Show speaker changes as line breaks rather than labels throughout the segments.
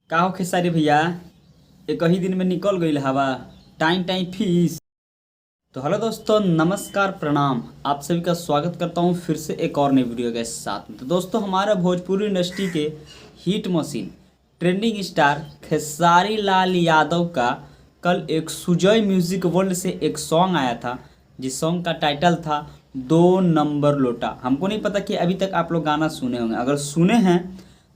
का हो खेसारी भैया, एक ही दिन में निकल गई हवा। Time time fees. तो हेलो दोस्तों, नमस्कार प्रणाम। आप सभी का स्वागत करता हूं फिर से एक और नई वीडियो के साथ में। तो दोस्तों, हमारा भोजपुरी इंडस्ट्री के hit machine trending star Khesari Lal Yadav का कल एक सुजय म्यूजिक वर्ल्ड से एक सॉन्ग आया था, जिस सॉन्ग का टाइटल था 2 नंबर लोटा। हमको नहीं पता कि अभी तक आप लोग गाना सुने होंगे। अगर सुने हैं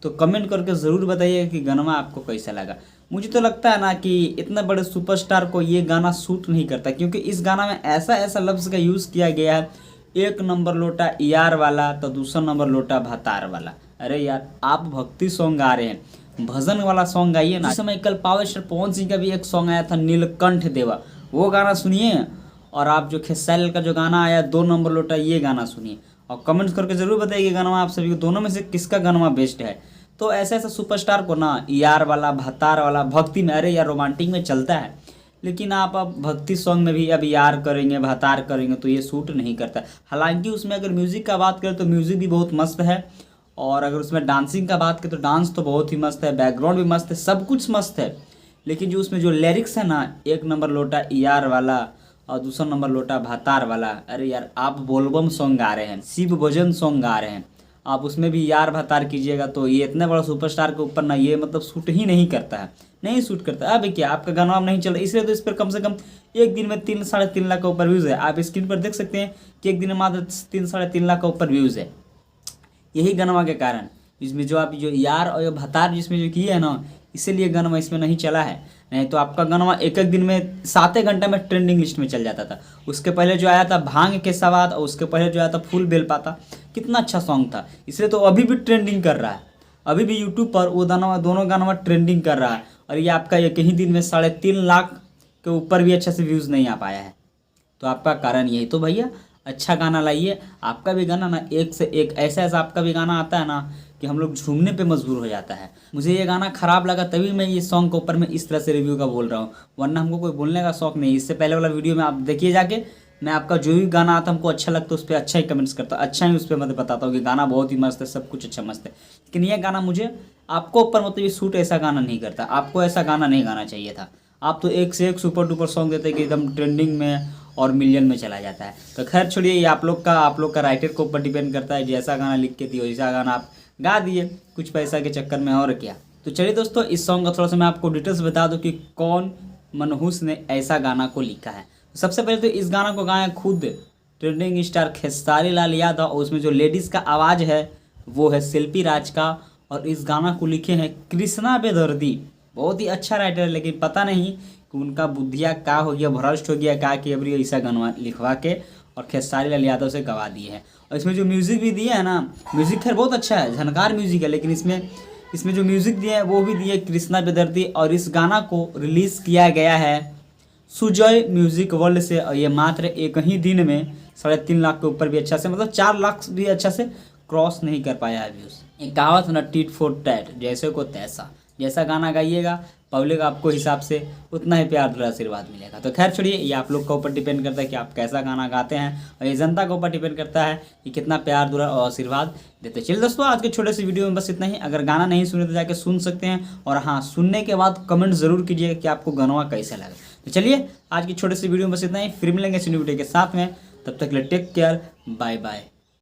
तो कमेंट करके ज़रूर बताइए कि गाना आपको कैसा लगा। मुझे तो लगता है ना कि इतना बड़े सुपरस्टार को ये गाना सूट नहीं करता, क्योंकि इस गाना में ऐसा ऐसा लफ्ज़ का यूज़ किया गया है। 1 नंबर लोटा यार वाला तो दूसरा नंबर लोटा भतार वाला। अरे यार, आप भक्ति सॉन्ग गा रहे हैं, भजन वाला सॉन्ग गाइए ना। इस समय कल पावर स्टार पवन सिंह का भी एक सॉन्ग आया था नीलकंठ देवा, वो गाना सुनिए। और आप जो खेसारी का जो गाना आया 2 नंबर लोटा, ये गाना सुनिए और कमेंट्स करके ज़रूर बताइए कि गाना आप सभी को दोनों में से किसका गाना बेस्ट है। तो ऐसे ऐसे सुपरस्टार को ना यार वाला भतार वाला भक्ति में, अरे यार रोमांटिक में चलता है, लेकिन आप अब भक्ति सॉन्ग में भी अब यार करेंगे भतार करेंगे तो ये सूट नहीं करता। हालांकि उसमें अगर म्यूज़िक का बात करें तो म्यूज़िक भी बहुत मस्त है, और अगर उसमें डांसिंग का बात करें तो डांस तो बहुत ही मस्त है, बैकग्राउंड भी मस्त है, सब कुछ मस्त है। लेकिन जो उसमें जो लिरिक्स है ना, 1 नंबर लोटा यार वाला और दूसरा नंबर लोटा भातार वाला, अरे यार आप बोलबम सॉन्ग गा रहे हैं, शिव भजन सॉन्ग गा रहे हैं, आप उसमें भी यार भतार कीजिएगा तो ये इतने बड़ा सुपरस्टार के ऊपर ना ये मतलब सूट ही नहीं करता है, नहीं सूट करता है। अब क्या आपका गाना अब नहीं चल रहा, इसलिए तो इस पर कम से कम एक दिन में 3-3.5 लाख का ऊपर व्यूज़ है। आप स्क्रीन पर देख सकते हैं कि एक दिन में मात्र 3-3.5 लाख का ऊपर व्यूज़ है, यही गनवा के कारण। इसमें जो आप जो यार और ये भतार जिसमें जो किए है ना, इसीलिए गनवा इसमें नहीं चला है। नहीं तो आपका गनवा एक एक दिन में 7 घंटे में ट्रेंडिंग लिस्ट में चल जाता था। उसके पहले जो आया था भांग के सवाद, और उसके पहले जो आया था फूल बेल पाता, कितना अच्छा सॉन्ग था। इसलिए तो अभी भी ट्रेंडिंग कर रहा है, अभी भी यूट्यूब पर वो दोनों गाना ट्रेंडिंग कर रहा है। और ये आपका एक ही दिन में 3.5 लाख के ऊपर भी अच्छा से व्यूज़ नहीं आ पाया है। तो आपका कारण यही तो भैया, अच्छा गाना लाइए। आपका भी गाना ना एक से एक ऐसा ऐसा आपका भी गाना आता है ना कि हम लोग झूमने पे मजबूर हो जाता है। मुझे ये गाना खराब लगा तभी मैं ये सॉन्ग के ऊपर मैं इस तरह से रिव्यू का बोल रहा हूँ, वरना हमको कोई बोलने का शौक नहीं। इससे पहले वाला वीडियो में आप देखिए जाके, मैं आपका जो भी गाना आता हमको अच्छा लगता है उस पर अच्छा ही कमेंट्स करता हूँ, अच्छा ही उस पर मतलब बताता हूँ कि गाना बहुत ही मस्त है, सब कुछ अच्छा मस्त है। लेकिन ये गाना मुझे आपको ऊपर मतलब ये सूट ऐसा गाना नहीं करता, आपको ऐसा गाना नहीं गाना चाहिए था। आप तो एक से एक सुपर डुपर सॉन्ग देते कि एकदम ट्रेंडिंग में और मिलियन में चला जाता है। तो खैर छोड़िए, ये आप लोग का राइटर के ऊपर डिपेंड करता है, जैसा गाना लिख के दिए वैसा गाना आप गा दिए कुछ पैसा के चक्कर में, और क्या। तो चलिए दोस्तों, इस सॉन्ग का थोड़ा सा मैं आपको डिटेल्स बता दूं कि कौन मनहूस ने ऐसा गाना को लिखा है। सबसे पहले तो इस गाना को गाया खुद ट्रेंडिंग स्टार खेसारी लाल यादव, और उसमें जो लेडीज़ का आवाज़ है वो है शिल्पी राज का, और इस गाना को लिखे हैं कृष्णा बेदर्दी। बहुत ही अच्छा राइटर है, लेकिन पता नहीं कि उनका बुद्धिया का हो गया, भ्रष्ट हो गया का कि अभी ऐसा गाना लिखवा के और खेसारी लाल यादव से गवा दिए हैं। और इसमें जो म्यूज़िक भी दिया है ना, म्यूज़िक खैर बहुत अच्छा है, झनकार म्यूज़िक है, लेकिन इसमें जो म्यूज़िक दिया है वो भी दिए कृष्णा बेदर्दी। और इस गाना को रिलीज़ किया गया है सुजय म्यूजिक वर्ल्ड से, और ये मात्र एक ही दिन में 3.5 लाख के ऊपर भी अच्छा से, मतलब 4 लाख भी अच्छा से क्रॉस नहीं कर पाया है व्यूज़। एक कहावत ना, टिट फॉर टैट, जैसे को तैसा। जैसा गाना गाइएगा पब्लिक आपको हिसाब से उतना ही प्यार दूर आशीर्वाद मिलेगा। तो खैर छोड़िए, ये आप लोग के ऊपर डिपेंड करता है कि आप कैसा गाना गाते हैं, और ये जनता के ऊपर डिपेंड करता है कि कितना प्यार दूर और आशीर्वाद देते हैं। चलिए दोस्तों, आज के छोटे से वीडियो में बस इतना ही। अगर गाना नहीं सुने तो जाके सुन सकते हैं, और हाँ, सुनने के बाद कमेंट ज़रूर कीजिएगा कि आपको गाना कैसा लगा। तो चलिए, आज की छोटे से वीडियो में बस इतना ही, फिर मिलेंगे इस वीडियो के साथ में। तब तक के लिए टेक केयर, बाय बाय।